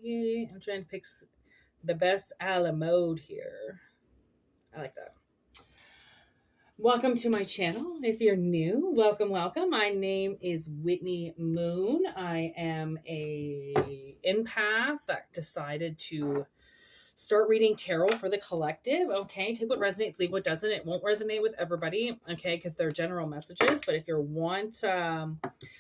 I'm trying to pick the best a la mode here. I like that. Welcome to my channel. If you're new, welcome. My name is Whitney Moon. I am a empath that decided to start reading tarot for the collective. Okay, take what resonates, leave what doesn't. It won't resonate with everybody, okay, because they're general messages. But if you want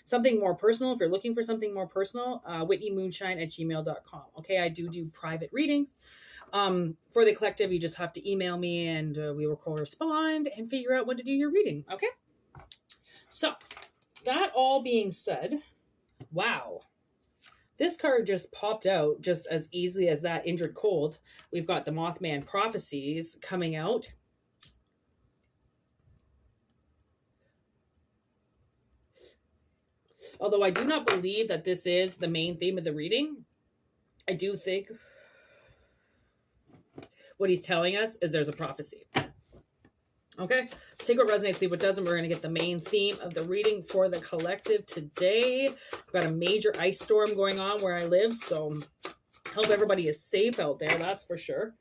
something more personal, if you're looking for something more personal, whitneymoonshine@gmail.com. Okay, I do private readings. For the collective, you just have to email me and we will correspond and figure out when to do your reading. Okay, so that all being said, wow, this card just popped out just as easily as that. Injured Cold. We've got the Mothman Prophecies coming out. Although I do not believe that this is the main theme of the reading, I do think what he's telling us is there's a prophecy. Okay, let's take what resonates, see what doesn't. We're going to get the main theme of the reading for the collective today. We've got a major ice storm going on where I live, so hope everybody is safe out there, that's for sure.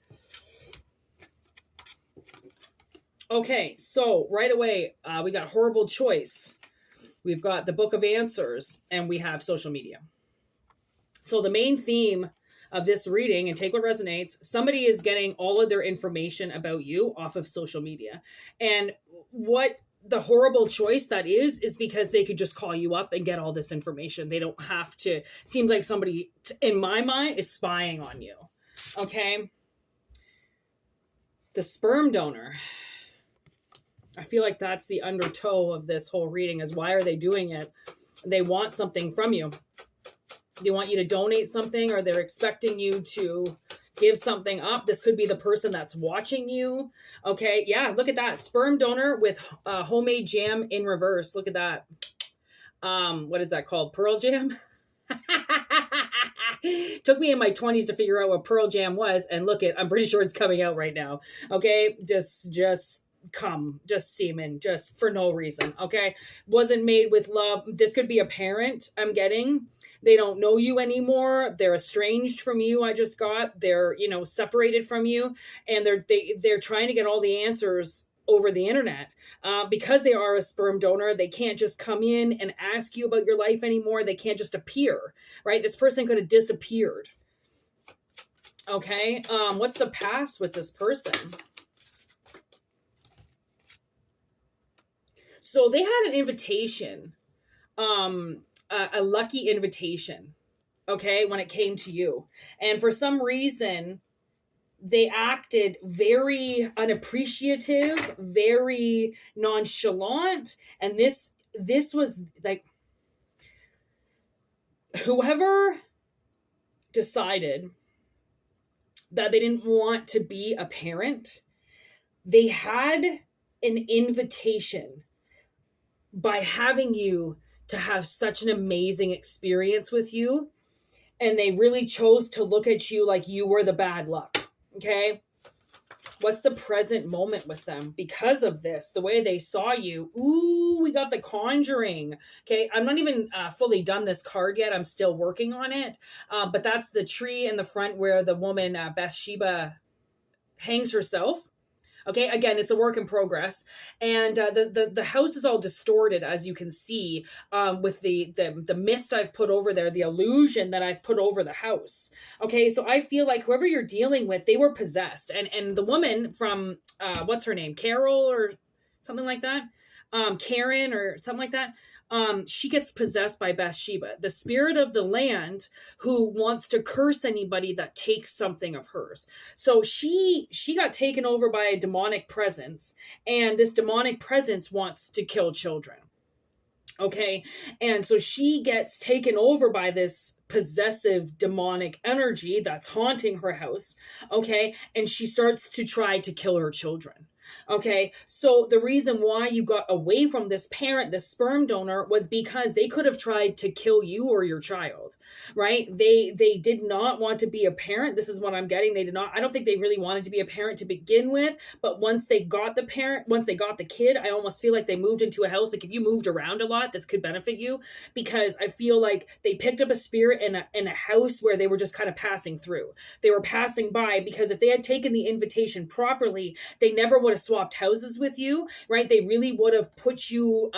Okay, so right away, we got Horrible Choice. We've got the Book of Answers, and we have social media. So the main theme of this reading, and take what resonates, somebody is getting all of their information about you off of social media. And what the horrible choice that is because they could just call you up and get all this information. They don't have to. Seems like somebody, in my mind, is spying on you. Okay? The sperm donor. I feel like that's the undertow of this whole reading, is why are they doing it? They want something from you. They want you to donate something, or they're expecting you to give something up. This could be the person that's watching you. Okay, yeah, look at that. Sperm donor with homemade jam in reverse. Look at that. What is that called? Pearl jam? Took me in my 20s to figure out what Pearl Jam was, and look I'm pretty sure it's coming out right now. Okay, just semen, just for no reason. Okay, wasn't made with love. This could be a parent I'm getting. They don't know you anymore. They're estranged from you. They're separated from you, and they're trying to get all the answers over the internet. Because they are a sperm donor, they can't just come in and ask you about your life anymore. They can't just appear, right? This person could have disappeared. Okay, what's the past with this person? So they had an invitation, a lucky invitation, okay, when it came to you. And for some reason, they acted very unappreciative, very nonchalant. And this was like, whoever decided that they didn't want to be a parent, they had an invitation by having you to have such an amazing experience with you. And they really chose to look at you like you were the bad luck. Okay. What's the present moment with them because of this? The way they saw you. Ooh, we got the Conjuring. Okay. I'm not even fully done this card yet. I'm still working on it. But that's the tree in the front where the woman, Bathsheba, hangs herself. Okay, again, it's a work in progress. And the house is all distorted, as you can see, with the mist I've put over there, the illusion that I've put over the house. Okay, so I feel like whoever you're dealing with, they were possessed. And the woman from, what's her name? Carol or something like that? Karen or something like that. She gets possessed by Bathsheba, the spirit of the land, who wants to curse anybody that takes something of hers. So she got taken over by a demonic presence, and this demonic presence wants to kill children. Okay. And so she gets taken over by this possessive demonic energy that's haunting her house. Okay. And she starts to try to kill her children. Okay, so the reason why you got away from this parent, this sperm donor, was because they could have tried to kill you or your child, right? They did not want to be a parent. This is what I'm getting. They did not. I don't think they really wanted to be a parent to begin with. But once they got the parent, once they got the kid, I almost feel like they moved into a house. Like if you moved around a lot, this could benefit you, because I feel like they picked up a spirit in a house where they were just kind of passing through. They were passing by, because if they had taken the invitation properly, they never would have swapped houses with you, right? They really would have put you,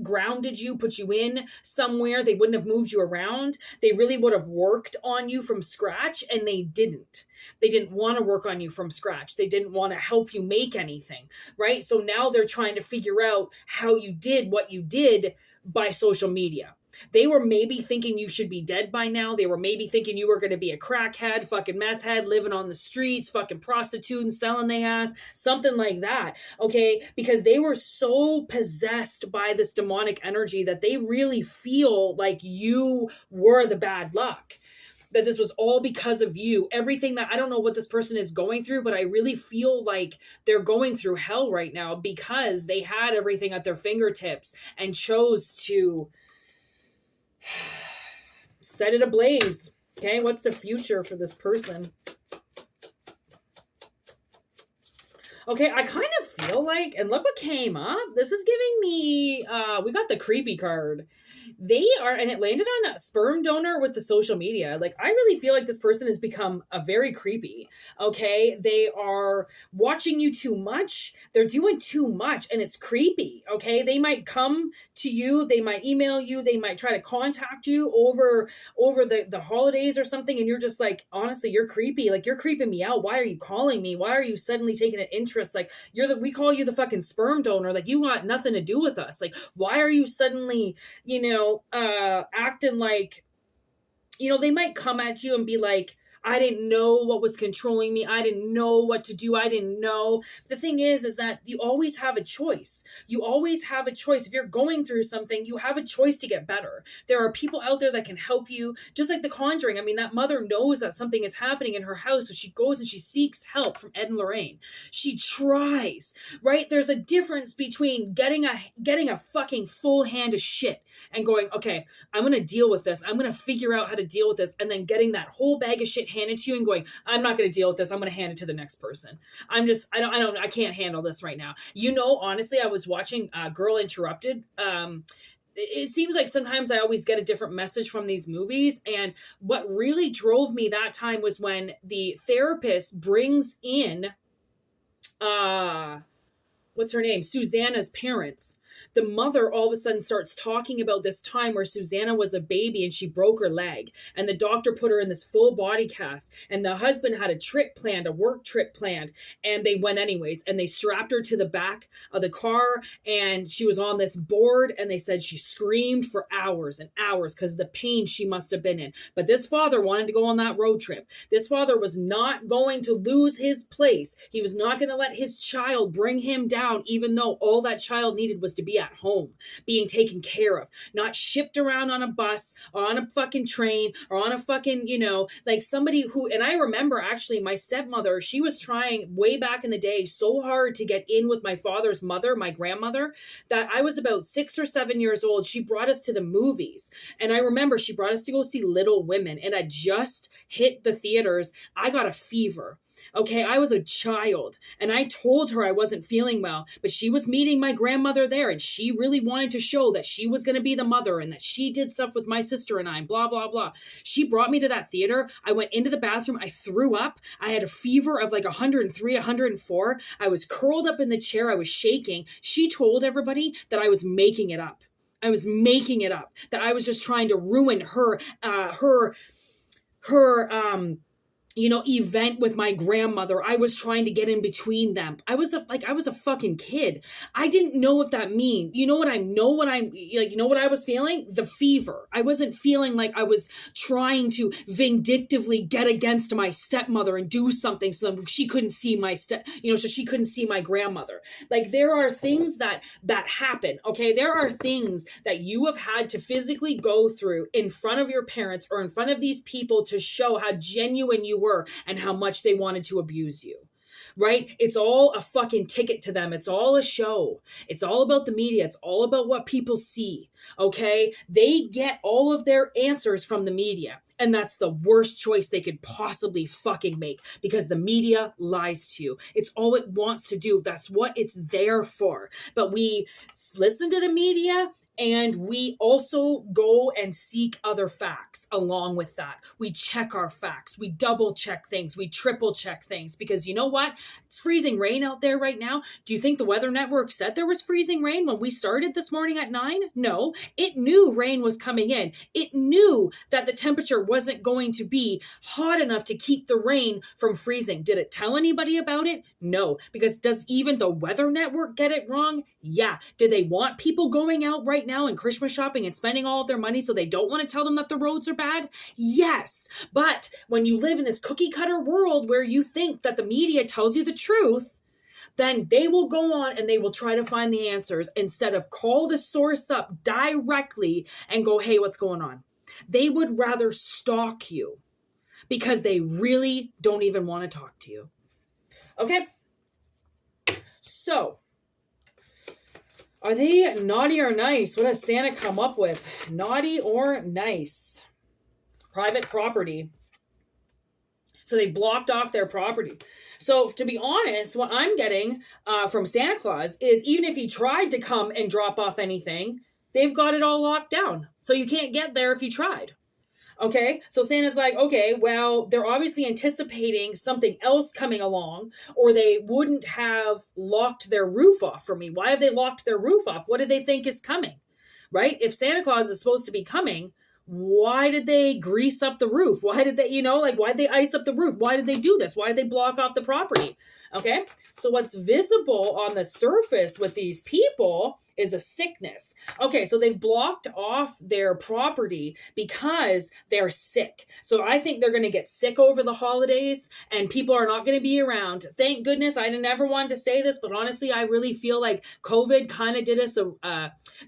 grounded you, put you in somewhere. They wouldn't have moved you around. They really would have worked on you from scratch, and they didn't. They didn't want to work on you from scratch. They didn't want to help you make anything, right? So now they're trying to figure out how you did what you did by social media. They were maybe thinking you should be dead by now. They were maybe thinking you were going to be a crackhead, fucking meth head, living on the streets, fucking prostituting, selling their ass, something like that. Okay. Because they were so possessed by this demonic energy that they really feel like you were the bad luck. That this was all because of you. Everything that, I don't know what this person is going through, but I really feel like they're going through hell right now because they had everything at their fingertips and chose to set it ablaze. Okay, what's the future for this person? Okay, I kind of feel like, and look what came up. This is giving me, we got the creepy card. They are, and it landed on a sperm donor with the social media. Like, I really feel like this person has become a very creepy. Okay, they are watching you too much. They're doing too much, and it's creepy. Okay, they might come to you. They might email you. They might try to contact you over the holidays or something, and you're just like, honestly, you're creepy. Like, you're creeping me out. Why are you calling me? Why are you suddenly taking an interest? Like, we call you the fucking sperm donor. Like, you got nothing to do with us. Like, why are you suddenly, acting like, they might come at you and be like, I didn't know what was controlling me. I didn't know what to do. I didn't know. The thing is that you always have a choice. You always have a choice. If you're going through something, you have a choice to get better. There are people out there that can help you. Just like The Conjuring. I mean, that mother knows that something is happening in her house. So she goes and she seeks help from Ed and Lorraine. She tries, right? There's a difference between getting a fucking full hand of shit and going, okay, I'm going to deal with this. I'm going to figure out how to deal with this. And then getting that whole bag of shit handed to you and going, I'm not going to deal with this. I'm going to hand it to the next person. I can't handle this right now. Honestly, I was watching Girl Interrupted. It seems like sometimes I always get a different message from these movies. And what really drove me that time was when the therapist brings in, what's her name? Susanna's parents. The mother all of a sudden starts talking about this time where Susanna was a baby and she broke her leg, and the doctor put her in this full body cast, and the husband had a work trip planned, and they went anyways, and they strapped her to the back of the car, and she was on this board, and they said she screamed for hours and hours because of the pain she must have been in. But this father wanted to go on that road trip. This father was not going to lose his place. He was not going to let his child bring him down, even though all that child needed was to be at home, being taken care of, not shipped around on a bus or on a fucking train or on a fucking, like somebody who, and I remember actually my stepmother, she was trying way back in the day so hard to get in with my father's mother, my grandmother, that I was about 6 or 7 years old. She brought us to the movies. And I remember she brought us to go see Little Women, and I just hit the theaters. I got a fever. Okay, I was a child, and I told her I wasn't feeling well, but she was meeting my grandmother there, and she really wanted to show that she was going to be the mother and that she did stuff with my sister and I, and blah, blah, blah. She brought me to that theater. I went into the bathroom. I threw up. I had a fever of like 103, 104. I was curled up in the chair. I was shaking. She told everybody that I was making it up. I was making it up, that I was just trying to ruin her event with my grandmother. I was trying to get in between them. I was a fucking kid. I didn't know what that mean. You know what I was feeling? The fever. I wasn't feeling like I was trying to vindictively get against my stepmother and do something so that she couldn't see so she couldn't see my grandmother. Like, there are things that happen. Okay. There are things that you have had to physically go through in front of your parents or in front of these people to show how genuine you were and how much they wanted to abuse you. right? It's all a fucking ticket to them. It's all a show. It's all about the media. It's all about what people see, okay? They get all of their answers from the media. And that's the worst choice they could possibly fucking make, because the media lies to you. It's all it wants to do. That's what it's there for. But we listen to the media, and we also go and seek other facts along with that. We check our facts. We double check things. We triple check things, because you know what? It's freezing rain out there right now. Do you think the Weather Network said there was freezing rain when we started this morning at 9? No, it knew rain was coming in. It knew that the temperature wasn't going to be hot enough to keep the rain from freezing. Did it tell anybody about it? No, because does even the Weather Network get it wrong? Yeah. Do they want people going out right now and Christmas shopping and spending all of their money so they don't want to tell them that the roads are bad? Yes. But when you live in this cookie cutter world where you think that the media tells you the truth, then they will go on and they will try to find the answers instead of call the source up directly and go, hey, what's going on? They would rather stalk you because they really don't even want to talk to you. Okay? So, are they naughty or nice? What does Santa come up with? Naughty or nice? Private property. So they blocked off their property. So to be honest, what I'm getting from Santa Claus is even if he tried to come and drop off anything, they've got it all locked down. So you can't get there if you tried. Okay, so Santa's like, okay, well, they're obviously anticipating something else coming along, or they wouldn't have locked their roof off for me. Why have they locked their roof off? What do they think is coming, right? If Santa Claus is supposed to be coming, why did they grease up the roof? Why did they, why did they ice up the roof? Why did they do this? Why did they block off the property? Okay, so what's visible on the surface with these people is a sickness. Okay, so they've blocked off their property because they're sick. So I think they're going to get sick over the holidays and people are not going to be around. Thank goodness. I never wanted to say this, but honestly, I really feel like COVID kind of did us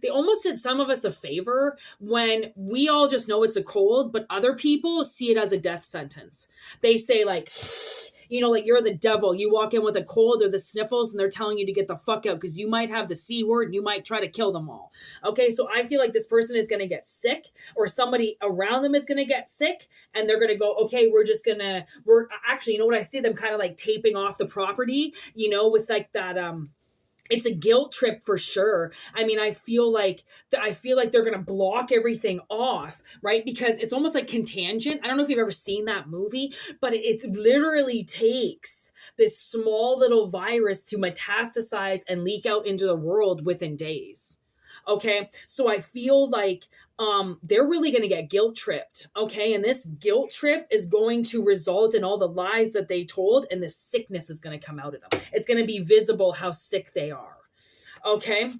they almost did some of us a favor when we all just know it's a cold, but other people see it as a death sentence. They say like you're the devil. You walk in with a cold or the sniffles and they're telling you to get the fuck out because you might have the C word and you might try to kill them all. Okay, so I feel like this person is going to get sick or somebody around them is going to get sick and they're going to go, okay, we're actually, you know what, I see them kind of like taping off the property, with like that, it's a guilt trip for sure. I mean, I feel like they're going to block everything off, right? Because it's almost like Contagion. I don't know if you've ever seen that movie, but it literally takes this small little virus to metastasize and leak out into the world within days. Okay, so I feel like they're really going to get guilt tripped. Okay, and this guilt trip is going to result in all the lies that they told, and the sickness is going to come out of them. It's going to be visible how sick they are. Okay,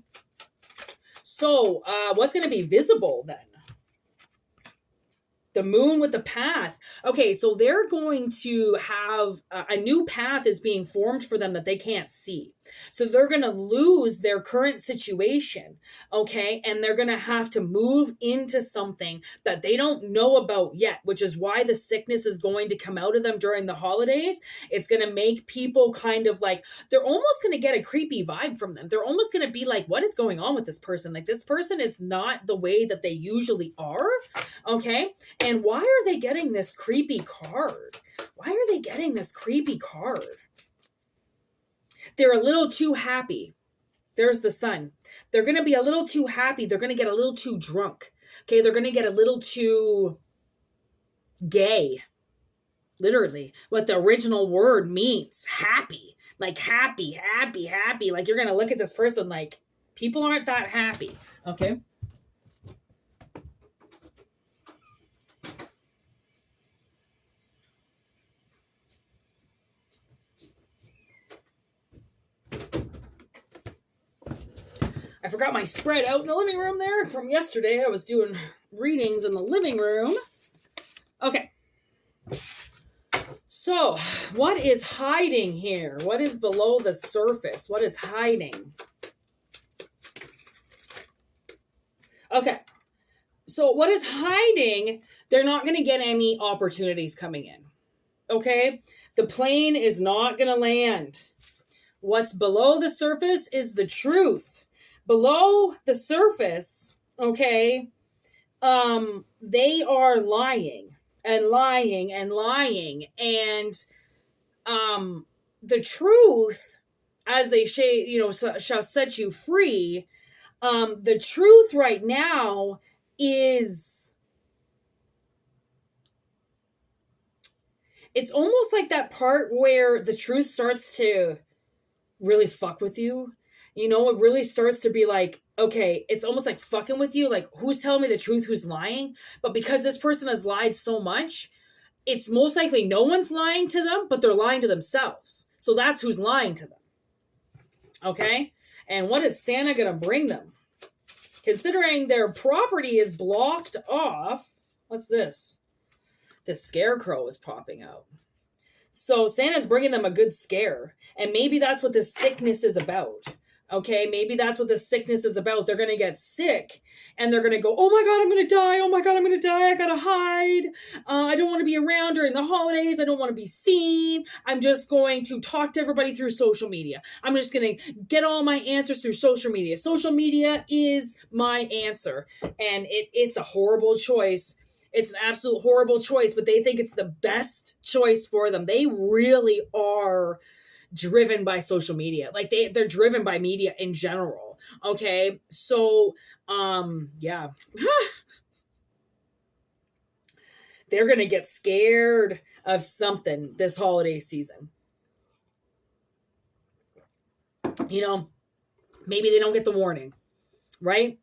so what's going to be visible then? The moon with the path. Okay, so they're going to have a new path is being formed for them that they can't see. So they're going to lose their current situation, okay? And they're going to have to move into something that they don't know about yet, which is why the sickness is going to come out of them during the holidays. It's going to make people kind of like, they're almost going to get a creepy vibe from them. They're almost going to be like, what is going on with this person? Like, this person is not the way that they usually are, okay? And why are they getting this creepy card? Why are they getting this creepy card? They're a little too happy. There's the sun. They're going to be a little too happy. They're going to get a little too drunk. Okay, they're going to get a little too gay. Literally, what the original word means. Happy. Like happy, happy, happy. Like you're going to look at this person like people aren't that happy. Okay. I forgot my spread out in the living room there from yesterday. I was doing readings in the living room. Okay. So, what is hiding here? What is below the surface? What is hiding? Okay. So, what is hiding? They're not going to get any opportunities coming in. Okay? The plane is not going to land. What's below the surface is the truth. Below the surface, okay, they are lying and lying and lying. And the truth, as they say, shall set you free. The truth right now is, it's almost like that part where the truth starts to really fuck with you. It really starts to be like, okay, it's almost like fucking with you. Like, who's telling me the truth? Who's lying? But because this person has lied so much, it's most likely no one's lying to them, but they're lying to themselves. So that's who's lying to them. Okay? And what is Santa going to bring them? Considering their property is blocked off. What's this? The scarecrow is popping out. So Santa's bringing them a good scare. And maybe that's what this sickness is about. Okay, maybe that's what this sickness is about. They're going to get sick and they're going to go, oh my God, I'm going to die. Oh my God, I'm going to die. I got to hide. I don't want to be around during the holidays. I don't want to be seen. I'm just going to talk to everybody through social media. I'm just going to get all my answers through social media. Social media is my answer. And it's a horrible choice. It's an absolute horrible choice, but they think it's the best choice for them. They really are driven by social media. Like they're driven by media in general. Okay. So, yeah, they're going to get scared of something this holiday season. Maybe they don't get the warning, right?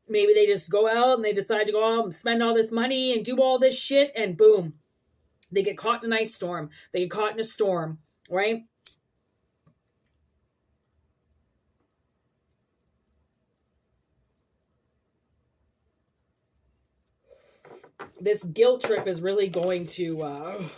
Maybe they just go out and they decide to go out and spend all this money and do all this shit, and boom, they get caught in an ice storm. They get caught in a storm, right? This guilt trip is really going to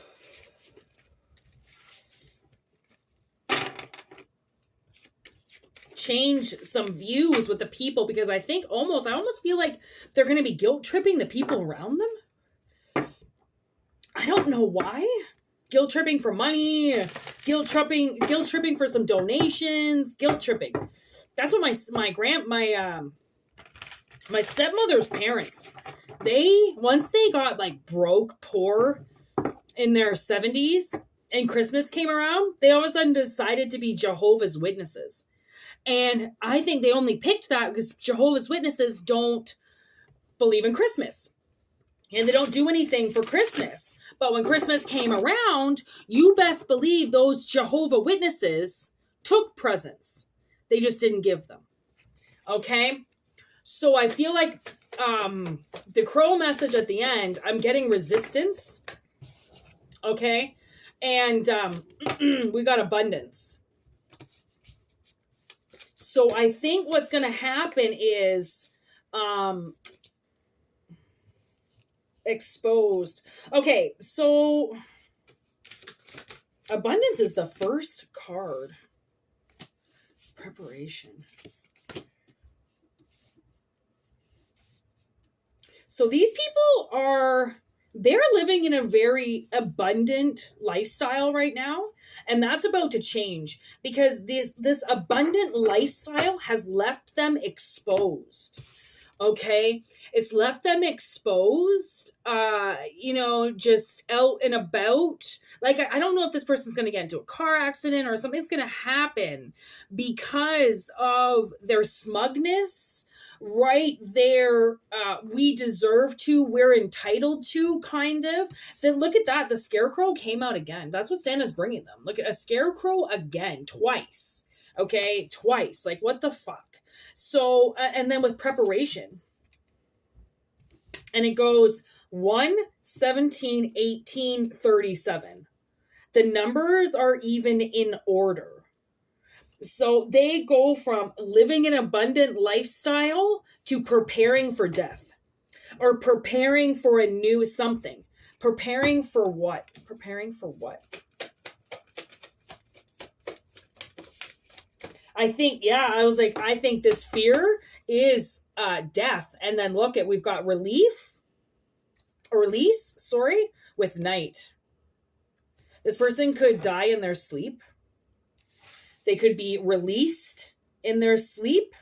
change some views with the people, because I almost feel like they're going to be guilt tripping the people around them. I don't know why. Guilt tripping for money, guilt tripping for some donations, guilt tripping. That's what my stepmother's parents, once they got like broke, poor in their 70s and Christmas came around, they all of a sudden decided to be Jehovah's Witnesses. And I think they only picked that because Jehovah's Witnesses don't believe in Christmas. And they don't do anything for Christmas. But when Christmas came around, you best believe those Jehovah Witnesses took presents. They just didn't give them. Okay? So I feel like the crow message at the end, I'm getting resistance. Okay? And we got abundance. So I think what's going to happen is exposed. Okay, so abundance is the first card. Preparation. So these people they're living in a very abundant lifestyle right now, and that's about to change because this abundant lifestyle has left them exposed. Okay, it's left them exposed, just out and about. Like, I don't know if this person's going to get into a car accident or something's going to happen because of their smugness. Right there, we deserve to, we're entitled to, kind of. Then look at that, the scarecrow came out again. That's what Santa's bringing them. Look at a scarecrow again, twice. Okay, twice. Like, what the fuck? So, and then with preparation. And it goes 1, 17, 18, 37. The numbers are even in order. So they go from living an abundant lifestyle to preparing for death or preparing for a new something. Preparing for what? Preparing for what? I think this fear is death. And then we've got release, with night. This person could die in their sleep. They could be released in their sleep.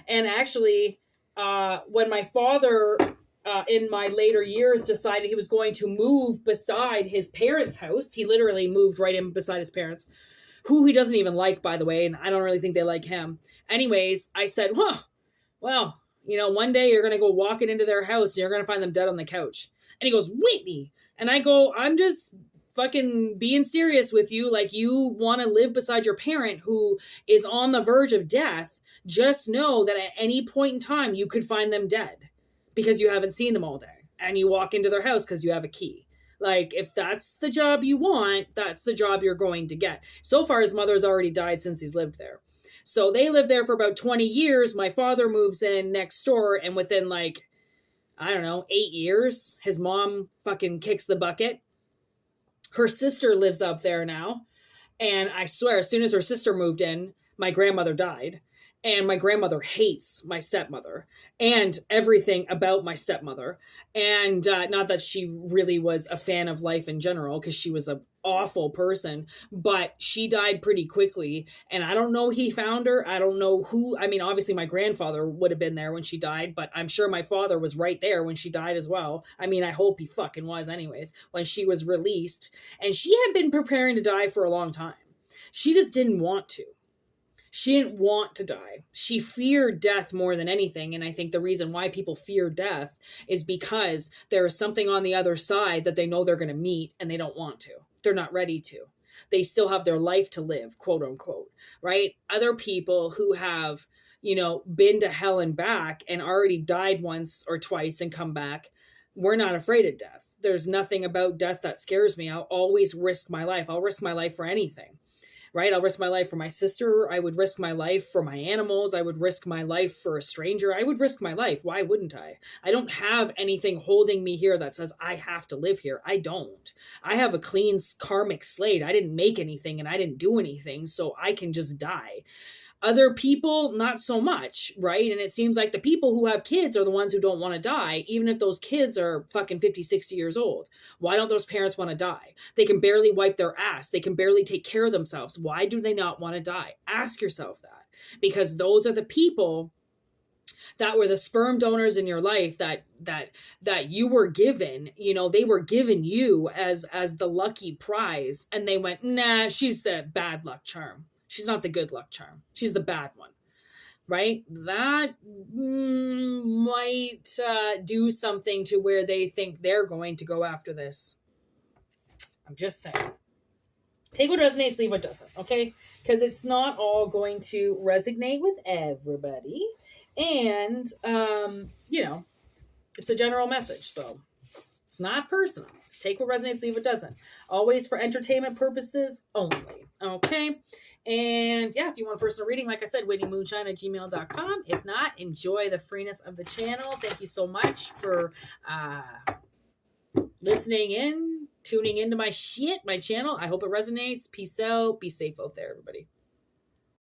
And actually, when my father, in my later years, decided he was going to move beside his parents' house, he literally moved right in beside his parents, who he doesn't even like, by the way, and I don't really think they like him. Anyways, I said, well, one day you're going to go walking into their house and you're going to find them dead on the couch. And he goes, Whitney. And I go, I'm just fucking being serious with you. Like, you want to live beside your parent who is on the verge of death. Just know that at any point in time, you could find them dead because you haven't seen them all day. And you walk into their house because you have a key. Like, if that's the job you want, that's the job you're going to get. So far, his mother's already died since he's lived there. So they lived there for about 20 years. My father moves in next door, and within 8 years, his mom fucking kicks the bucket. Her sister lives up there now. And I swear, as soon as her sister moved in, my grandmother died. And my grandmother hates my stepmother and everything about my stepmother. And not that she really was a fan of life in general, because she was an awful person, but she died pretty quickly. And I don't know he found her. I don't know who. I mean, obviously my grandfather would have been there when she died, but I'm sure my father was right there when she died as well. I mean, I hope he fucking was anyways, when she was released. And she had been preparing to die for a long time. She just didn't want to. She didn't want to die. She feared death more than anything. And I think the reason why people fear death is because there is something on the other side that they know they're going to meet and they don't want to. They're not ready to. They still have their life to live, quote unquote, right? Other people who have, been to hell and back and already died once or twice and come back, we're not afraid of death. There's nothing about death that scares me. I'll always risk my life. I'll risk my life for anything. Right? I'll risk my life for my sister. I would risk my life for my animals. I would risk my life for a stranger. I would risk my life. Why wouldn't I? I don't have anything holding me here that says I have to live here. I don't. I have a clean karmic slate. I didn't make anything and I didn't do anything, so I can just die. Other people, not so much, right? And it seems like the people who have kids are the ones who don't want to die, even if those kids are fucking 50, 60 years old. Why don't those parents want to die? They can barely wipe their ass. They can barely take care of themselves. Why do they not want to die? Ask yourself that. Because those are the people that were the sperm donors in your life that you were given. They were given you as the lucky prize, and they went, nah, she's the bad luck charm. She's not the good luck charm. She's the bad one, right? That might do something to where they think they're going to go after this. I'm just saying. Take what resonates, leave what doesn't, okay? Because it's not all going to resonate with everybody. And, it's a general message, so it's not personal. It's take what resonates, leave what doesn't. Always for entertainment purposes only, okay? And yeah, if you want a personal reading, like I said, whitneymoonshine@gmail.com. If not, enjoy the freeness of the channel. Thank you so much for listening in, tuning into my channel. I hope it resonates. Peace out. Be safe out there, everybody.